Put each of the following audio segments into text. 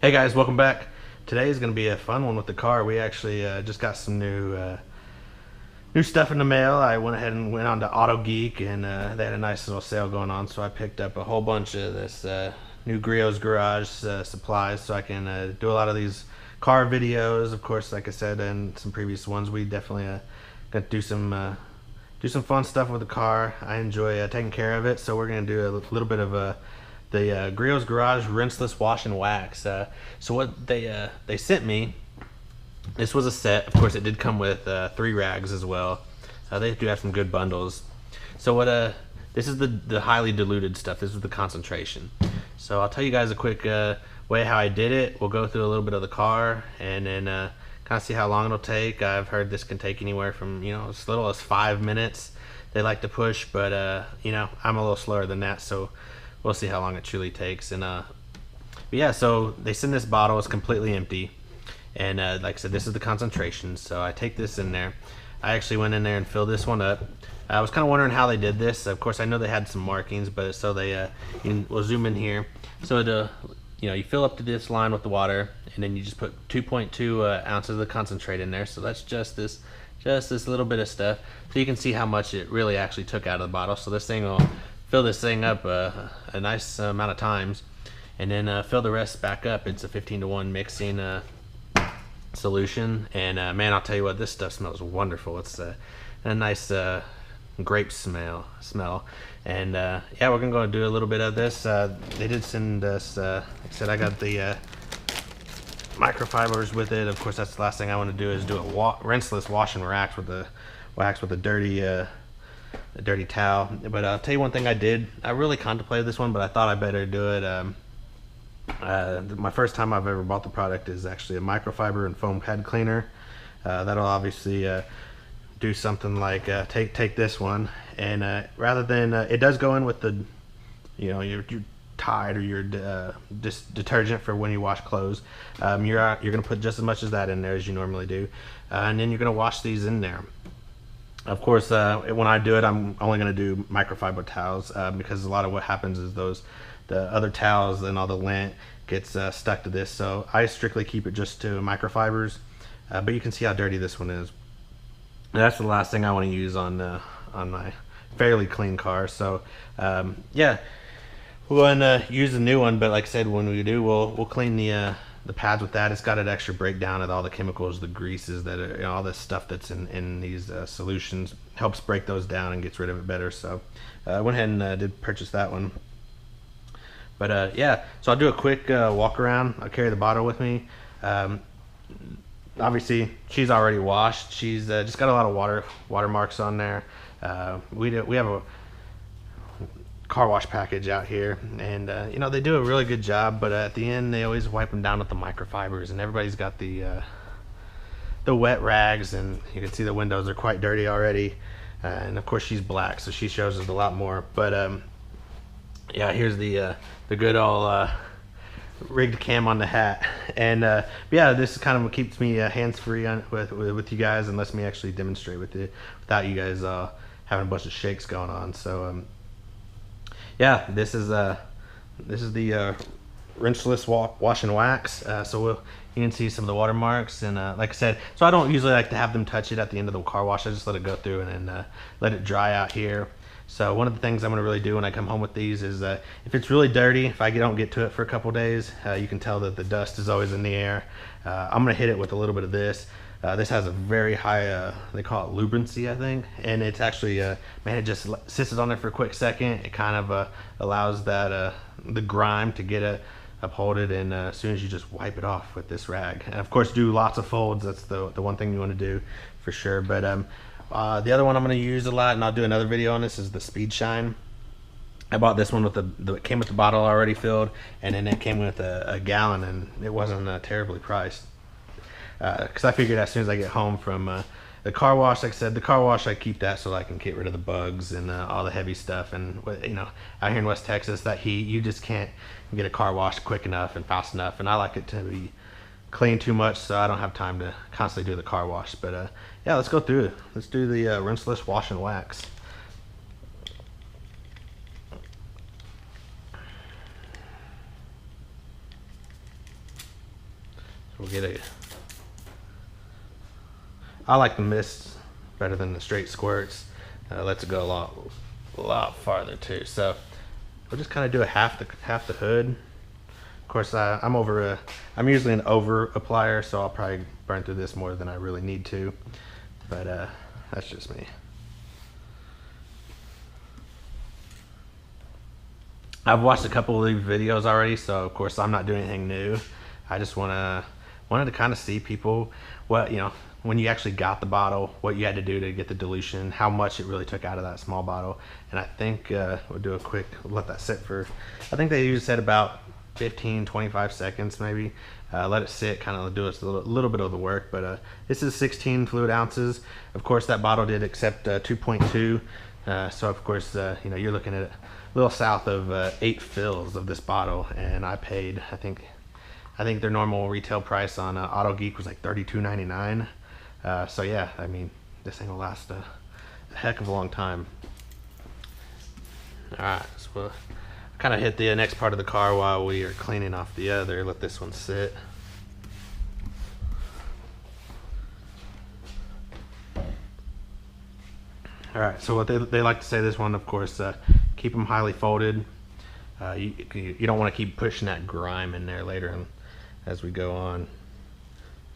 Hey guys, welcome back. Today is going to be a fun one with the car. We actually just got some new stuff in the mail. I went ahead and went on to Auto Geek, and they had a nice little sale going on. So I picked up a whole bunch of this new Griots garage supplies, so I can do a lot of these car videos. Of course, like I said in some previous ones, we definitely got to do some fun stuff with the car. I enjoy taking care of it, so we're going to do a little bit of the Griots Garage Rinseless Wash and Wax. So what they sent me, this was a set. Of course, it did come with 3 rags as well. They do have some good bundles. So what this is the highly diluted stuff. This is the concentration. So I'll tell you guys a quick way how I did it. We'll go through a little bit of the car and then kind of see how long it'll take. I've heard this can take anywhere from as little as 5 minutes. They like to push, but I'm a little slower than that, so we'll see how long it truly takes. And but yeah, so they send this bottle. It's completely empty, and like I said, this is the concentration. So I take this in there. I actually went in there and filled this one up. I was kind of wondering how they did this. Of course, I know they had some markings, but so they we'll zoom in here. So you fill up to this line with the water, and then you just put 2.2 ounces of the concentrate in there. So that's just this little bit of stuff. So you can see how much it really actually took out of the bottle. So this thing will fill this thing up a nice amount of times, and then fill the rest back up. It's a 15-to-1 mixing solution, and man, I'll tell you what, this stuff smells wonderful. It's a nice grape smell, and yeah, we're gonna go do a little bit of this. They did send us, like I said, I got the microfibers with it. Of course, that's the last thing I want to do is do a rinseless wash and wax with a dirty towel. But I'll tell you one thing I did. I really contemplated this one, but I thought I better do it. My first time I've ever bought the product is actually a microfiber and foam pad cleaner. That'll obviously do something like take this one, and rather than it does go in with the your Tide or your detergent for when you wash clothes. You're gonna put just as much as that in there as you normally do, and then you're gonna wash these in there. Of course, when I do it, I'm only going to do microfiber towels because a lot of what happens is the other towels and all the lint gets stuck to this. So I strictly keep it just to microfibers, but you can see how dirty this one is. And that's the last thing I want to use on my fairly clean car. So yeah, we'll go and use the new one. But like I said, when we do, we'll clean the pads with that. It's got an extra breakdown of all the chemicals, the greases that are, all this stuff that's in these solutions helps break those down and gets rid of it better. So I went ahead and did purchase that one. But yeah, so I'll do a quick walk around. I'll carry the bottle with me. Obviously she's already washed. She's just got a lot of watermarks on there. We have a car wash package out here, and they do a really good job, but at the end they always wipe them down with the microfibers, and everybody's got the wet rags, and you can see the windows are quite dirty already, and of course she's black, so she shows us a lot more. But yeah, here's the good old rigged cam on the hat, and yeah, this kind of keeps me hands-free with you guys and lets me actually demonstrate with it without you guys having a bunch of shakes going on. So yeah, this is the rinseless wash and wax. So you can see some of the watermarks, and like I said, so I don't usually like to have them touch it at the end of the car wash. I just let it go through and then let it dry out here. So one of the things I'm going to really do when I come home with these is if it's really dirty, if I don't get to it for a couple days, you can tell that the dust is always in the air. I'm going to hit it with a little bit of this. This has a very high, they call it lubrancy, I think, and it's actually, man, it just sits on there for a quick second. It kind of allows that the grime to get upholded, and as soon as you just wipe it off with this rag, and of course do lots of folds. That's the one thing you want to do for sure. But the other one I'm going to use a lot, and I'll do another video on this, is the Speed Shine. I bought this one with it came with the bottle already filled, and then it came with a gallon, and it wasn't terribly priced. Because I figured as soon as I get home from the car wash, like I said, the car wash, I keep that so I can get rid of the bugs and all the heavy stuff. And out here in West Texas, that heat, you just can't get a car wash quick enough and fast enough. And I like it to be clean too much, so I don't have time to constantly do the car wash. But yeah, let's go through it. Let's do the rinseless wash and wax. We'll get a. I like the mist better than the straight squirts. Lets it go a lot farther too. So we'll just kind of do a half the hood. Of course, I'm usually an over applier, so I'll probably burn through this more than I really need to. But that's just me. I've watched a couple of these videos already, so of course I'm not doing anything new. I just wanted to kind of see people what, when you actually got the bottle, what you had to do to get the dilution, how much it really took out of that small bottle. And I think we'll do we'll let that sit for, I think they usually said about 15-25 seconds maybe. Let it sit, kind of do a little bit of the work. But this is 16 fluid ounces. Of course that bottle did accept 2.2, so of course you're looking at a little south of 8 fills of this bottle, and I paid, I think their normal retail price on Auto Geek was like $32.99. So yeah, I mean, this thing will last a heck of a long time. All right, so we'll kind of hit the next part of the car while we are cleaning off the other. Let this one sit. All right, so what they like to say this one, of course, keep them highly folded. You don't want to keep pushing that grime in there later on as we go on.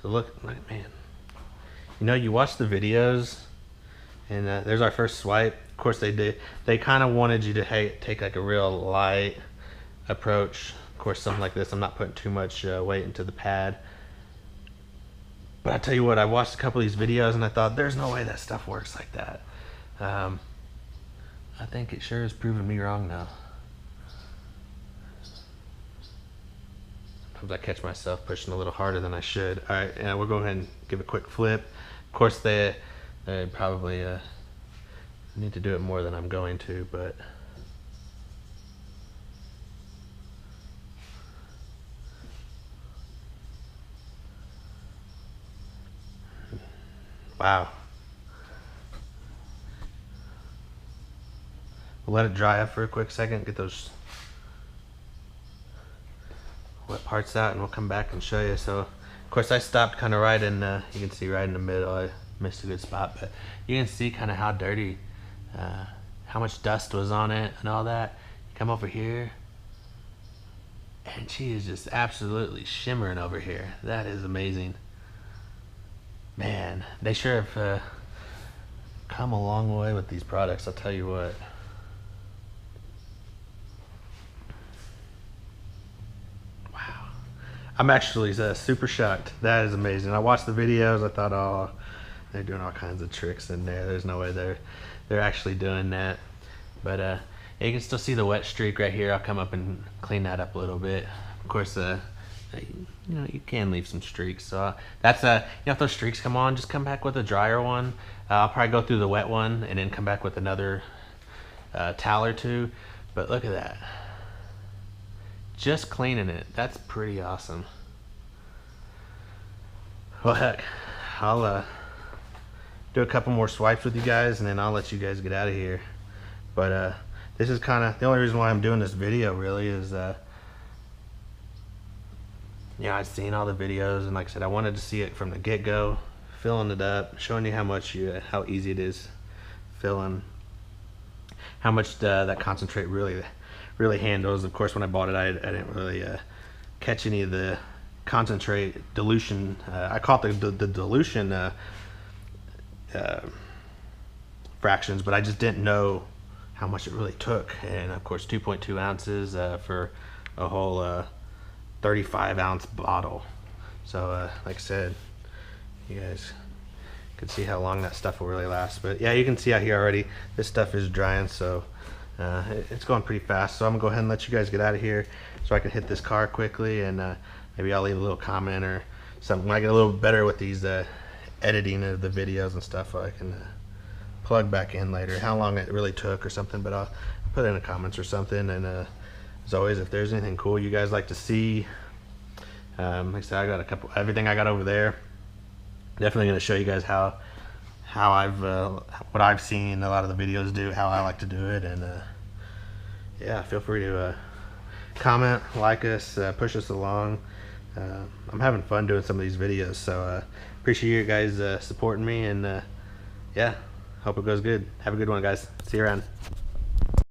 So look, man, you watch the videos, and there's our first swipe. Of course they kind of wanted you to take like a real light approach. Of course, something like this, I'm not putting too much weight into the pad. But I tell you what, I watched a couple of these videos and I thought, there's no way that stuff works like that. I think it sure has proven me wrong now. Sometimes I catch myself pushing a little harder than I should. All right, and we'll go ahead and give a quick flip. Of course, they probably need to do it more than I'm going to, but wow. We'll let it dry up for a quick second, get those wet parts out, and we'll come back and show you. So of course I stopped kind of right in you can see right in the middle. I missed a good spot, but you can see kind of how dirty, how much dust was on it and all that. You come over here and she is just absolutely shimmering over here. That is amazing, man. They sure have come a long way with these products, I'll tell you what. I'm actually super shocked. That is amazing. I watched the videos. I thought, oh, they're doing all kinds of tricks in there. There's no way they're actually doing that. But you can still see the wet streak right here. I'll come up and clean that up a little bit. Of course, you can leave some streaks. So that's if those streaks come on, just come back with a drier one. I'll probably go through the wet one and then come back with another towel or two. But look at that. Just cleaning it, that's pretty awesome. Well, heck, I'll do a couple more swipes with you guys, and then I'll let you guys get out of here. But this is kind of the only reason why I'm doing this video, really, is I've seen all the videos, and like I said, I wanted to see it from the get-go, filling it up, showing you how easy it is filling, how much that concentrate really handles. Of course, when I bought it, I didn't really catch any of the concentrate dilution. I caught the dilution fractions, but I just didn't know how much it really took. And of course, 2.2 ounces for a whole 35-ounce bottle. So like I said, you guys can see how long that stuff will really last. But yeah, you can see out here already, this stuff is drying, so it's going pretty fast. So I'm gonna go ahead and let you guys get out of here so I can hit this car quickly, and maybe I'll leave a little comment or something. When I get a little better with these editing of the videos and stuff, I can plug back in later how long it really took or something, but I'll put it in the comments or something. And as always, if there's anything cool you guys like to see, like I said, I got everything I got over there. Definitely gonna show you guys how I've what I've seen a lot of the videos do, how I like to do it. And yeah, feel free to comment, like us, push us along. I'm having fun doing some of these videos, so appreciate you guys supporting me, and yeah, hope it goes good. Have a good one, guys. See you around.